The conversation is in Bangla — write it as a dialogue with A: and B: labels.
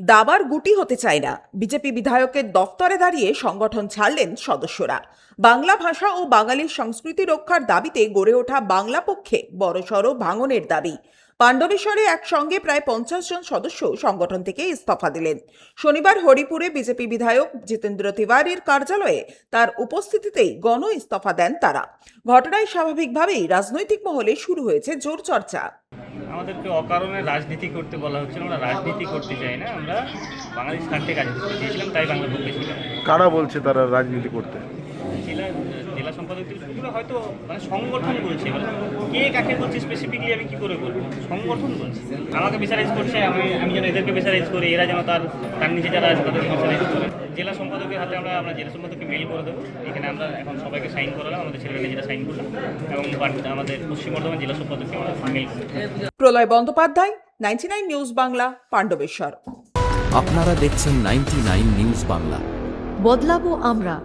A: দাবার গুটি হতে চায় না। বিজেপি বিধায়কের দফতরে দাঁড়িয়ে সংগঠন ছাড়লেন সদস্যরা। বাংলা ভাষা ও বাঙালির সংস্কৃতি রক্ষার দাবিতে গড়ে ওঠা বাংলা পক্ষে বড়সড় ভাঙনের দাবি। পাণ্ডবেশ্বরে একসঙ্গে প্রায় 50 জন সদস্য সংগঠন থেকে ইস্তফা দিলেন। শনিবার হরিপুরে বিজেপি বিধায়ক জিতেন্দ্র তিওয়ারির কার্যালয়ে তার উপস্থিতিতেই গণ ইস্তফা দেন তারা। ঘটনায় স্বাভাবিকভাবেই রাজনৈতিক মহলে শুরু হয়েছে জোর চর্চা।
B: আমাদেরকে অকারণে রাজনীতি করতে বলা হচ্ছে। আমরা রাজনীতি করতে চাই না, আমরা বাঙালির স্বার্থে কাজ করতে চেয়েছিলাম, তাই বাংলা পক্ষে ছিলাম।
C: কারা বলছে তারা রাজনীতি করতে?
B: জেলা সম্পাদক থেকে শুরু করে হয়তো সংগঠন বলছে। কে কাকে বলছে স্পেসিফিকলি আমি কি করে বলবো? সংগঠন বলছে, আমাকে প্রেসারাইজ করছে, আমি যেন এদেরকে প্রেসারাইজ করি, এরা যেন তার নিচে যারা আছে তাদেরকে প্রেসারাইজ করে। জেলা সম্পাদকের হাতে আমরা জেলা সম্পাদককে মেল করে দেবো। এখানে আমরা এখন সবাইকে সাইন করালাম, আমাদের ছেলেমেয়ে নিজেরা সাইন করলাম এবং আমাদের পশ্চিম বর্ধমান জেলা সম্পাদককে আমরা মেল করলাম।
A: প্রলয় বন্দ্যোপাধ্যায়, 99 নিউজ বাংলা, পাণ্ডবেশ্বর।
D: আপনারা দেখছেন 99 নিউজ বাংলা।
E: বদলাবো আমরা।